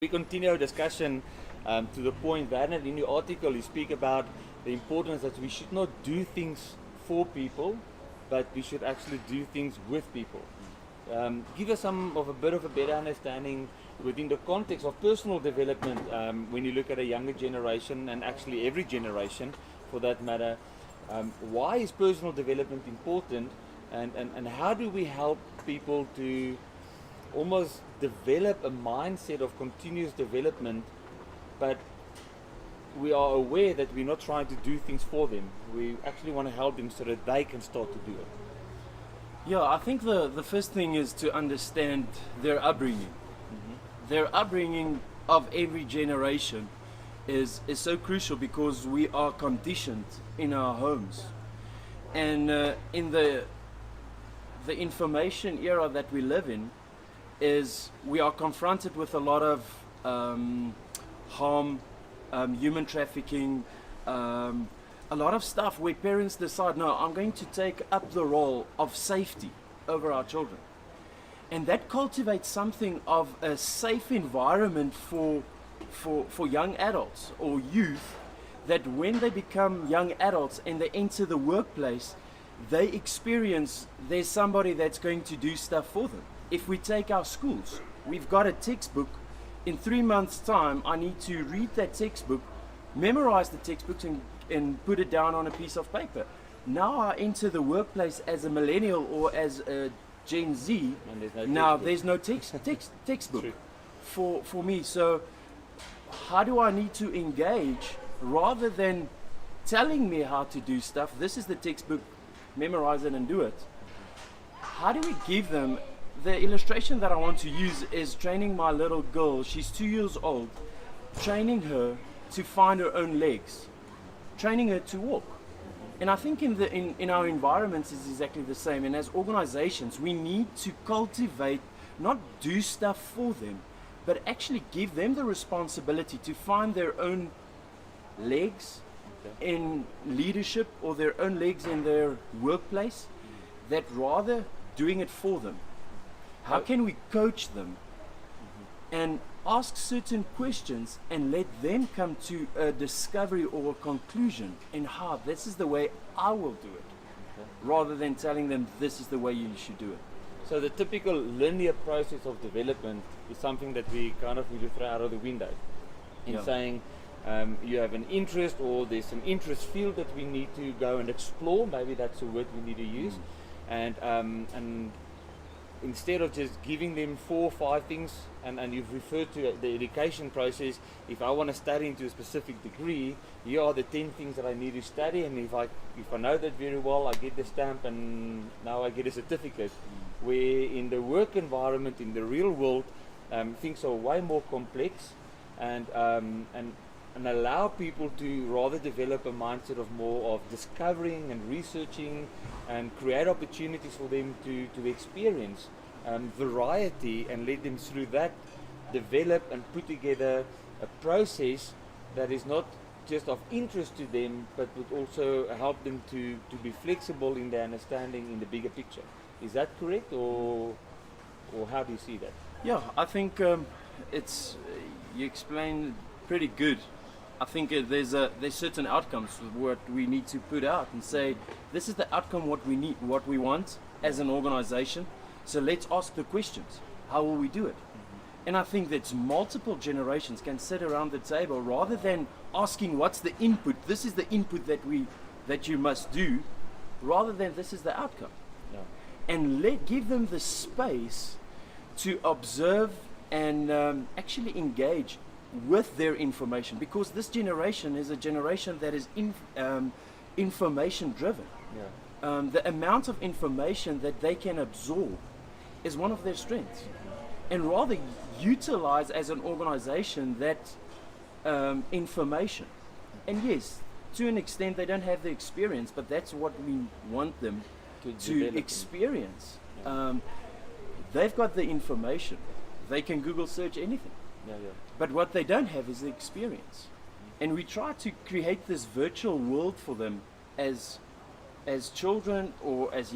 We continue our discussion to the point that in your article you speak about the importance that we should not do things for people, but we should actually do things with people. Give us some of a bit of a better understanding within the context of personal development when you look at a younger generation and actually every generation for that matter. Why is personal development important and how do we help people to almost develop a mindset of continuous development, but we are aware that we're not trying to do things for them. We actually want to help them so that they can start to do it. Yeah, I think the first thing is to understand their upbringing. Their upbringing of every generation is so crucial because we are conditioned in our homes. And in the information era that we live in, is we are confronted with a lot of harm, human trafficking, a lot of stuff where parents decide, no, I'm going to take up the role of safety over our children. And that cultivates something of a safe environment for young adults or youth, that when they become young adults and they enter the workplace, they experience there's somebody that's going to do stuff for them. If we take our schools, we've got a textbook. In 3 months' time, I need to read that textbook, memorize the textbook, and put it down on a piece of paper. Now I enter the workplace as a millennial or as a Gen Z. There's no textbook for me. So how do I need to engage rather than telling me how to do stuff? This is the textbook, memorize it and do it. How do we give them? The illustration that I want to use is training my little girl. She's 2 years old, training her to find her own legs, training her to walk. And I think in our environments is exactly the same. And as organizations, we need to cultivate, not do stuff for them, but actually give them the responsibility to find their own legs in leadership or their own legs in their workplace, that rather doing it for them. How can we coach them and ask certain questions and let them come to a discovery or a conclusion in how this is the way I will do it, rather than telling them this is the way you should do it. So the typical linear process of development is something that we kind of need to throw out of the window in saying you have an interest or there's an interest field that we need to go and explore. Maybe that's a word we need to use. And instead of just giving them 4 or 5 things, and you've referred to the education process, if I want to study into a specific degree, here are the 10 things that I need to study, and if I know that very well, I get the stamp and now I get a certificate. Where in the work environment, in the real world, things are way more complex, and allow people to rather develop a mindset of more of discovering and researching and create opportunities for them to experience variety, and let them through that develop and put together a process that is not just of interest to them, but would also help them to be flexible in their understanding in the bigger picture. Is that correct, or how do you see that? Yeah, I think it's you explained pretty good. I think there's certain outcomes what we need to put out and say this is the outcome what we need, what we want as an organization. So let's ask the questions. How will we do it? And I think that multiple generations can sit around the table rather than asking what's the input. This is the input that you must do, rather than this is the outcome. Yeah. And give them the space to observe and actually engage with their information, because this generation is a generation that is information driven. The amount of information that they can absorb is one of their strengths, and rather utilize as an organization that information. And yes, to an extent they don't have the experience, but that's what we want them to experience. They've got the information, they can Google search anything. But what they don't have is the experience. And we try to create this virtual world for them as children or as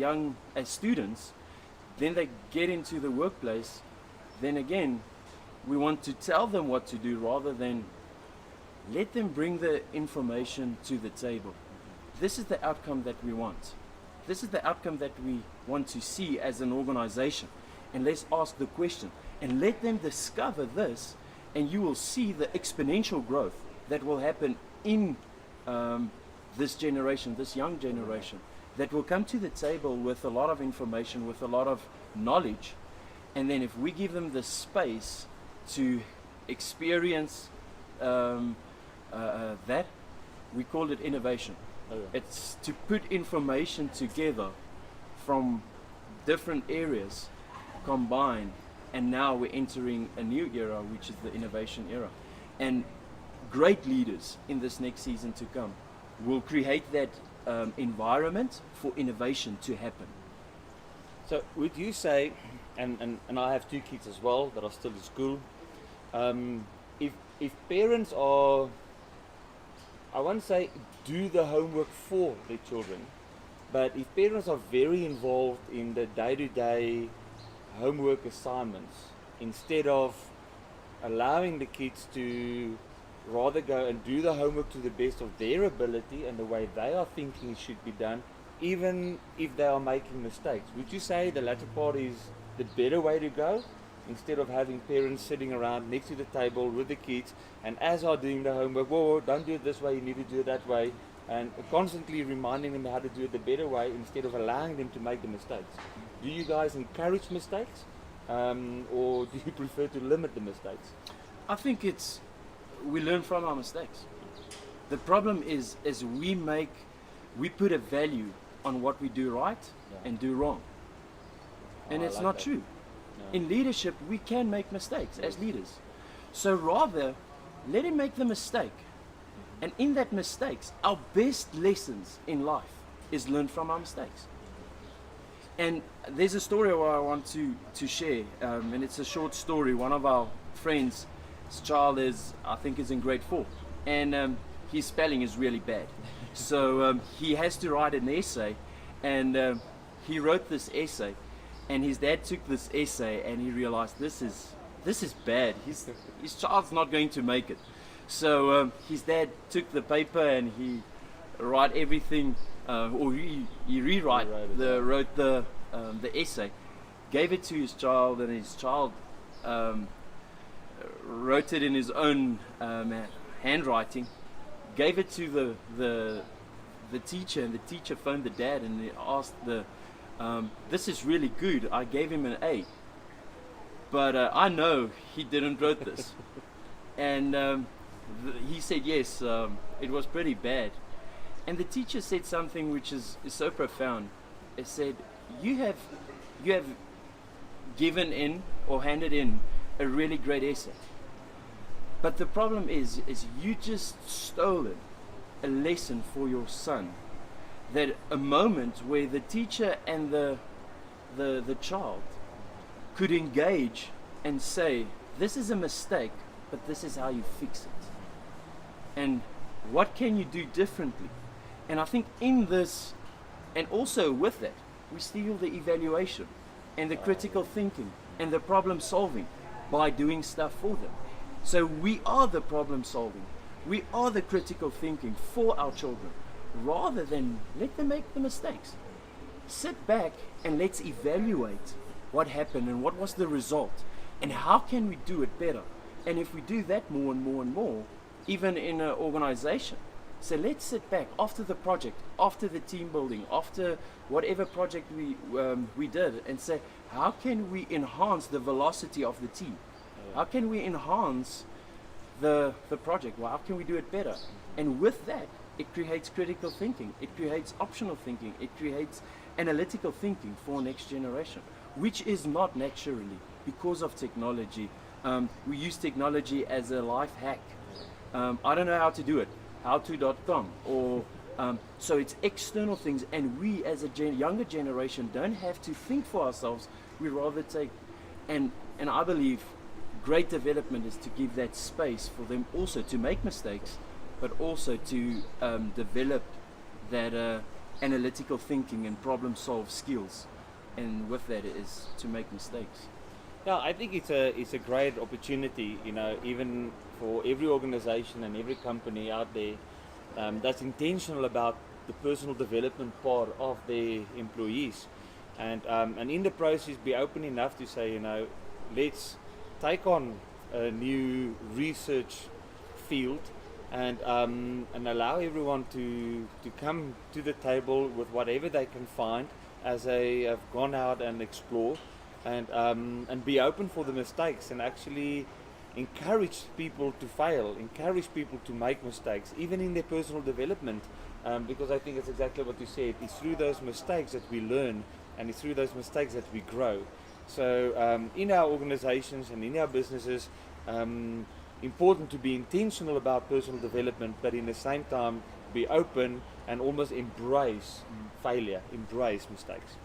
students. Then they get into the workplace. Then again, We want to tell them what to do rather than let them bring the information to the table. This is the outcome that we want. This is the outcome that we want to see as an organization. And let's ask the question and let them discover this, and you will see the exponential growth that will happen in this generation, this young generation, that will come to the table with a lot of information, with a lot of knowledge. And then if we give them the space to experience that, we call it innovation. Oh, yeah. It's to put information together from different areas, combined, and now we're entering a new era, which is the innovation era. And great leaders in this next season to come will create that environment for innovation to happen. So would you say, and I have 2 kids as well that are still in school, if parents are, I won't say do the homework for their children, but if parents are very involved in the day-to-day homework assignments, instead of allowing the kids to rather go and do the homework to the best of their ability and the way they are thinking it should be done, even if they are making mistakes, would you say the latter part is the better way to go, instead of having parents sitting around next to the table with the kids and as are doing the homework, whoa, don't do it this way, you need to do it that way, and constantly reminding them how to do it the better way instead of allowing them to make the mistakes? Do you guys encourage mistakes, or do you prefer to limit the mistakes? I think we learn from our mistakes. The problem is we put a value on what we do right and do wrong. And it's not true. No. In leadership, we can make mistakes as leaders. So rather, let him make the mistake. And in that mistakes, our best lessons in life is learn from our mistakes. And there's a story I want to share, and it's a short story. One of our friends, his child I think is in grade 4, and his spelling is really bad. So he has to write an essay, and he wrote this essay, and his dad took this essay and he realized this is bad. His child's not going to make it. So his dad took the paper and he wrote everything, or he wrote the essay, gave it to his child, and his child wrote it in his own handwriting, gave it to the teacher, and the teacher phoned the dad and he asked this is really good, I gave him an A, but I know he didn't wrote this. And he said yes, it was pretty bad. And the teacher said something which is so profound. It said, you have given in or handed in a really great essay, but the problem is you just stolen a lesson for your son, that a moment where the teacher and the child could engage and say, this is a mistake, but this is how you fix it, and what can you do differently. And I think in this, and also with that, we steal the evaluation and the critical thinking and the problem solving by doing stuff for them. So we are the problem solving, we are the critical thinking for our children, rather than let them make the mistakes. Sit back and let's evaluate what happened and what was the result and how can we do it better. And if we do that more and more and more, even in an organization, so let's sit back after the project, after the team building, after whatever project we did, and say, how can we enhance the velocity of the team? How can we enhance the project? Well, how can we do it better? And with that, it creates critical thinking, it creates optional thinking, it creates analytical thinking for next generation, which is not naturally because of technology. We use technology as a life hack. I don't know how to do it, howto.com, or so it's external things, and we as a younger generation don't have to think for ourselves. We rather take, and I believe great development is to give that space for them also to make mistakes, but also to develop that analytical thinking and problem solve skills, and with that is to make mistakes. Yeah, I think it's a great opportunity, you know, even for every organization and every company out there that's intentional about the personal development part of their employees, and in the process be open enough to say, you know, let's take on a new research field and allow everyone to come to the table with whatever they can find as they have gone out and explore, and be open for the mistakes and actually encourage people to fail, encourage people to make mistakes, even in their personal development, because I think it's exactly what you said. It's through those mistakes that we learn, and it's through those mistakes that we grow. So in our organizations and in our businesses, important to be intentional about personal development, but in the same time be open and almost embrace failure, embrace mistakes.